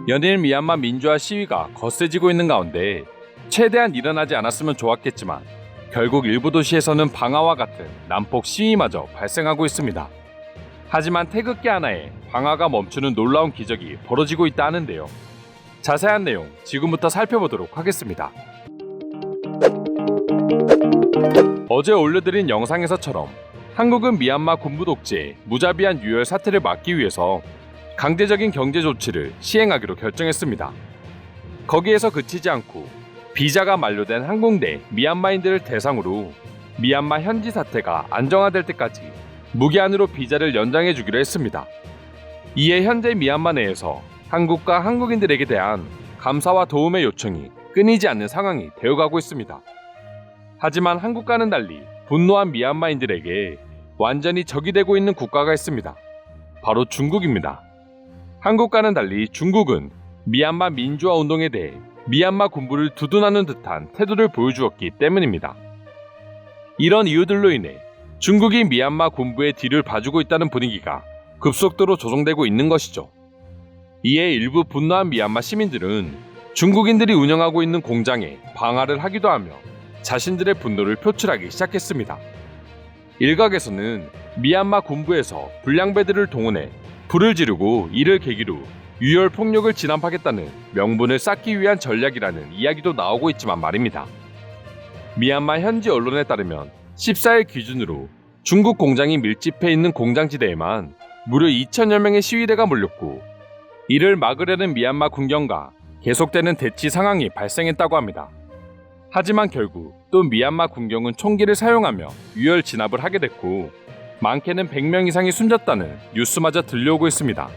연일 미얀마 민주화 시위가 거세지고 있는 가운데 최대한 일어나지 않았으면 좋았겠지만 결국 일부 도시에서는 방화와 같은 난폭 시위마저 발생하고 있습니다. 하지만 태극기 하나에 방화가 멈추는 놀라운 기적이 벌어지고 있다 하는데요. 자세한 내용 지금부터 살펴보도록 하겠습니다. 어제 올려드린 영상에서처럼 한국은 미얀마 군부 독재의 무자비한 유혈 사태를 막기 위해서 강제적인 경제 조치를 시행하기로 결정했습니다. 거기에서 그치지 않고 비자가 만료된 한국 내 미얀마인들을 대상으로 미얀마 현지 사태가 안정화될 때까지 무기한으로 비자를 연장해 주기로 했습니다. 이에 현재 미얀마 내에서 한국과 한국인들에게 대한 감사와 도움의 요청이 끊이지 않는 상황이 되어가고 있습니다. 하지만 한국과는 달리 분노한 미얀마인들에게 완전히 적이 되고 있는 국가가 있습니다. 바로 중국입니다. 한국과는 달리 중국은 미얀마 민주화 운동에 대해 미얀마 군부를 두둔하는 듯한 태도를 보여주었기 때문입니다. 이런 이유들로 인해 중국이 미얀마 군부의 뒤를 봐주고 있다는 분위기가 급속도로 조성되고 있는 것이죠. 이에 일부 분노한 미얀마 시민들은 중국인들이 운영하고 있는 공장에 방화를 하기도 하며 자신들의 분노를 표출하기 시작했습니다. 일각에서는 미얀마 군부에서 불량배들을 동원해 불을 지르고 이를 계기로 유혈 폭력을 진압하겠다는 명분을 쌓기 위한 전략이라는 이야기도 나오고 있지만 말입니다. 미얀마 현지 언론에 따르면 14일 기준으로 중국 공장이 밀집해 있는 공장지대에만 무려 2,000여 명의 시위대가 몰렸고 이를 막으려는 미얀마 군경과 계속되는 대치 상황이 발생했다고 합니다. 하지만 결국 또 미얀마 군경은 총기를 사용하며 유혈 진압을 하게 됐고 많게는 100명 이상이 숨졌다는 뉴스마저 들려오고 있습니다.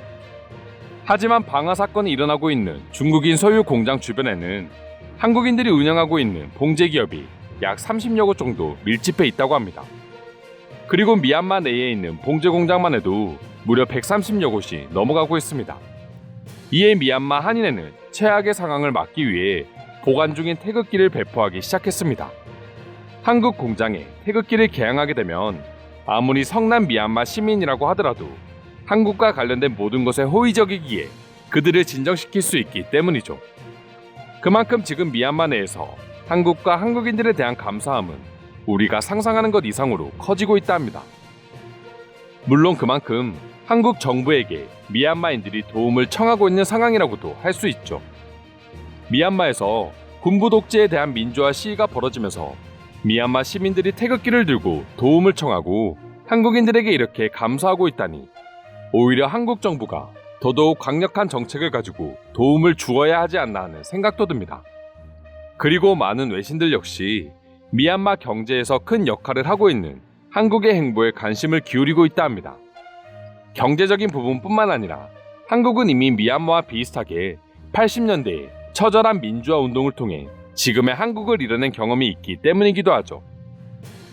하지만 방화 사건이 일어나고 있는 중국인 소유 공장 주변에는 한국인들이 운영하고 있는 봉제 기업이 약 30여 곳 정도 밀집해 있다고 합니다. 그리고 미얀마 내에 있는 봉제 공장만 해도 무려 130여 곳이 넘어가고 있습니다. 이에 미얀마 한인회는 최악의 상황을 막기 위해 보관 중인 태극기를 배포하기 시작했습니다. 한국 공장에 태극기를 개양하게 되면 아무리 성난 미얀마 시민이라고 하더라도 한국과 관련된 모든 것에 호의적이기에 그들을 진정시킬 수 있기 때문이죠. 그만큼 지금 미얀마 내에서 한국과 한국인들에 대한 감사함은 우리가 상상하는 것 이상으로 커지고 있다 합니다. 물론 그만큼 한국 정부에게 미얀마인들이 도움을 청하고 있는 상황이라고도 할 수 있죠. 미얀마에서 군부 독재에 대한 민주화 시위가 벌어지면서 미얀마 시민들이 태극기를 들고 도움을 청하고 한국인들에게 이렇게 감사하고 있다니 오히려 한국 정부가 더더욱 강력한 정책을 가지고 도움을 주어야 하지 않나 하는 생각도 듭니다. 그리고 많은 외신들 역시 미얀마 경제에서 큰 역할을 하고 있는 한국의 행보에 관심을 기울이고 있다 합니다. 경제적인 부분뿐만 아니라 한국은 이미 미얀마와 비슷하게 80년대에 처절한 민주화 운동을 통해 지금의 한국을 이뤄낸 경험이 있기 때문이기도 하죠.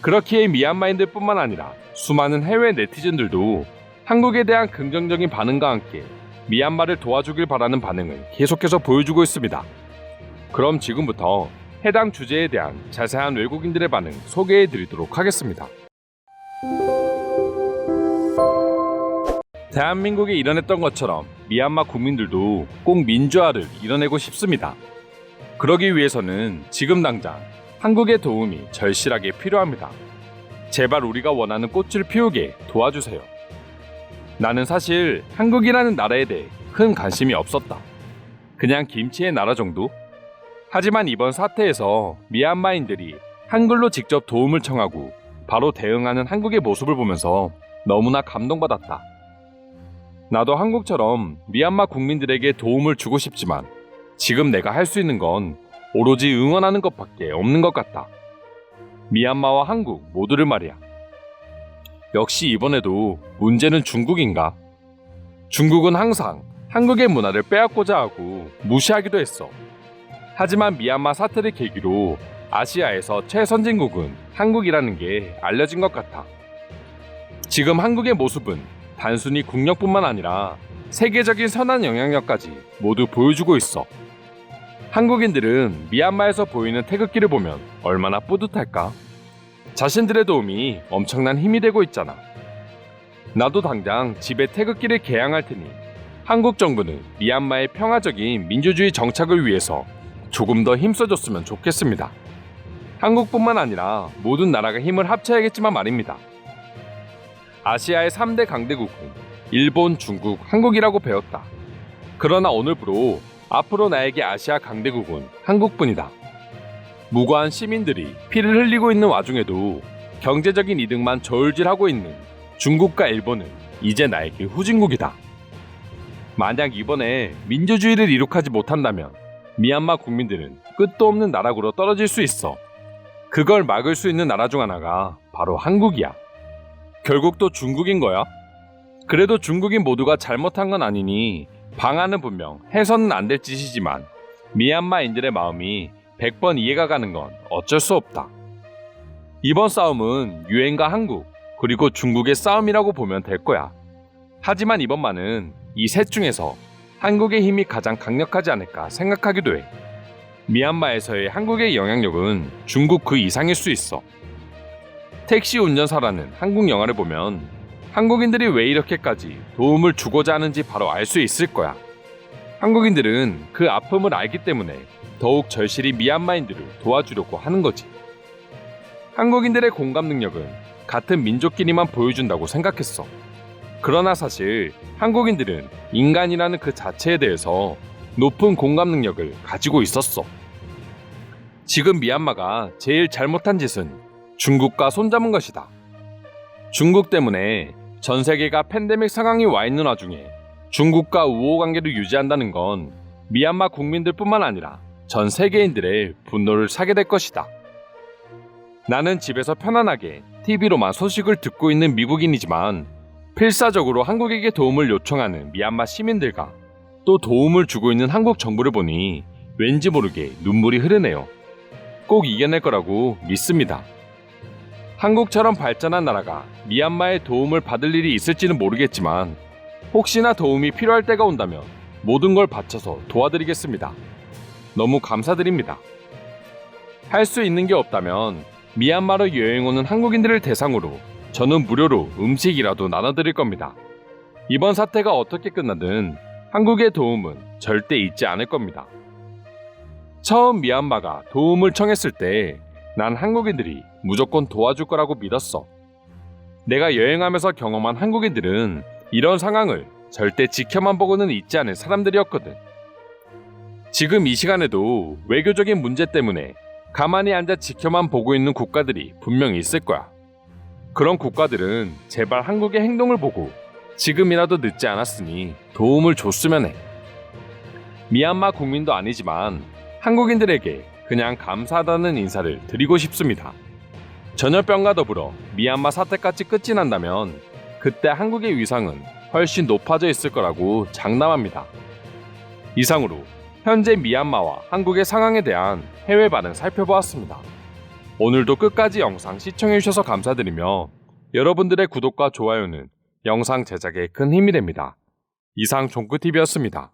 그렇기에 미얀마인들뿐만 아니라 수많은 해외 네티즌들도 한국에 대한 긍정적인 반응과 함께 미얀마를 도와주길 바라는 반응을 계속해서 보여주고 있습니다. 그럼 지금부터 해당 주제에 대한 자세한 외국인들의 반응 소개해드리도록 하겠습니다. 대한민국이 이뤄냈던 것처럼 미얀마 국민들도 꼭 민주화를 이뤄내고 싶습니다. 그러기 위해서는 지금 당장 한국의 도움이 절실하게 필요합니다. 제발 우리가 원하는 꽃을 피우게 도와주세요. 나는 사실 한국이라는 나라에 대해 큰 관심이 없었다. 그냥 김치의 나라 정도? 하지만 이번 사태에서 미얀마인들이 한글로 직접 도움을 청하고 바로 대응하는 한국의 모습을 보면서 너무나 감동받았다. 나도 한국처럼 미얀마 국민들에게 도움을 주고 싶지만 지금 내가 할 수 있는 건 오로지 응원하는 것밖에 없는 것 같다. 미얀마와 한국 모두를 말이야. 역시 이번에도 문제는 중국인가? 중국은 항상 한국의 문화를 빼앗고자 하고 무시하기도 했어. 하지만 미얀마 사태를 계기로 아시아에서 최선진국은 한국이라는 게 알려진 것 같아. 지금 한국의 모습은 단순히 국력뿐만 아니라 세계적인 선한 영향력까지 모두 보여주고 있어. 한국인들은 미얀마에서 보이는 태극기를 보면 얼마나 뿌듯할까? 자신들의 도움이 엄청난 힘이 되고 있잖아. 나도 당장 집에 태극기를 개양할 테니 한국 정부는 미얀마의 평화적인 민주주의 정착을 위해서 조금 더 힘써줬으면 좋겠습니다. 한국뿐만 아니라 모든 나라가 힘을 합쳐야겠지만 말입니다. 아시아의 3대 강대국은 일본, 중국, 한국이라고 배웠다. 그러나 오늘부로 앞으로 나에게 아시아 강대국은 한국뿐이다. 무고한 시민들이 피를 흘리고 있는 와중에도 경제적인 이득만 저울질하고 있는 중국과 일본은 이제 나에게 후진국이다. 만약 이번에 민주주의를 이룩하지 못한다면 미얀마 국민들은 끝도 없는 나락으로 떨어질 수 있어. 그걸 막을 수 있는 나라 중 하나가 바로 한국이야. 결국 또 중국인 거야? 그래도 중국인 모두가 잘못한 건 아니니 방안은 분명 해서는 안 될 짓이지만 미얀마인들의 마음이 100번 이해가 가는 건 어쩔 수 없다. 이번 싸움은 유엔과 한국 그리고 중국의 싸움이라고 보면 될 거야. 하지만 이번만은 이 셋 중에서 한국의 힘이 가장 강력하지 않을까 생각하기도 해. 미얀마에서의 한국의 영향력은 중국 그 이상일 수 있어. 택시 운전사라는 한국 영화를 보면 한국인들이 왜 이렇게까지 도움을 주고자 하는지 바로 알 수 있을 거야. 한국인들은 그 아픔을 알기 때문에 더욱 절실히 미얀마인들을 도와주려고 하는 거지. 한국인들의 공감 능력은 같은 민족끼리만 보여준다고 생각했어. 그러나 사실 한국인들은 인간이라는 그 자체에 대해서 높은 공감 능력을 가지고 있었어. 지금 미얀마가 제일 잘못한 짓은 중국과 손잡은 것이다. 중국 때문에 전 세계가 팬데믹 상황이 와 있는 와중에 중국과 우호 관계를 유지한다는 건 미얀마 국민들뿐만 아니라 전 세계인들의 분노를 사게 될 것이다. 나는 집에서 편안하게 TV로만 소식을 듣고 있는 미국인이지만 필사적으로 한국에게 도움을 요청하는 미얀마 시민들과 또 도움을 주고 있는 한국 정부를 보니 왠지 모르게 눈물이 흐르네요. 꼭 이겨낼 거라고 믿습니다. 한국처럼 발전한 나라가 미얀마의 도움을 받을 일이 있을지는 모르겠지만 혹시나 도움이 필요할 때가 온다면 모든 걸 바쳐서 도와드리겠습니다. 너무 감사드립니다. 할 수 있는 게 없다면 미얀마로 여행 오는 한국인들을 대상으로 저는 무료로 음식이라도 나눠드릴 겁니다. 이번 사태가 어떻게 끝나든 한국의 도움은 절대 잊지 않을 겁니다. 처음 미얀마가 도움을 청했을 때 난 한국인들이 무조건 도와줄 거라고 믿었어. 내가 여행하면서 경험한 한국인들은 이런 상황을 절대 지켜만 보고는 있지 않을 사람들이었거든. 지금 이 시간에도 외교적인 문제 때문에 가만히 앉아 지켜만 보고 있는 국가들이 분명히 있을 거야. 그런 국가들은 제발 한국의 행동을 보고 지금이라도 늦지 않았으니 도움을 줬으면 해. 미얀마 국민도 아니지만 한국인들에게 그냥 감사하다는 인사를 드리고 싶습니다. 전염병과 더불어 미얀마 사태까지 끝이 난다면 그때 한국의 위상은 훨씬 높아져 있을 거라고 장담합니다. 이상으로 현재 미얀마와 한국의 상황에 대한 해외 반응 살펴보았습니다. 오늘도 끝까지 영상 시청해주셔서 감사드리며 여러분들의 구독과 좋아요는 영상 제작에 큰 힘이 됩니다. 이상 종크TV였습니다.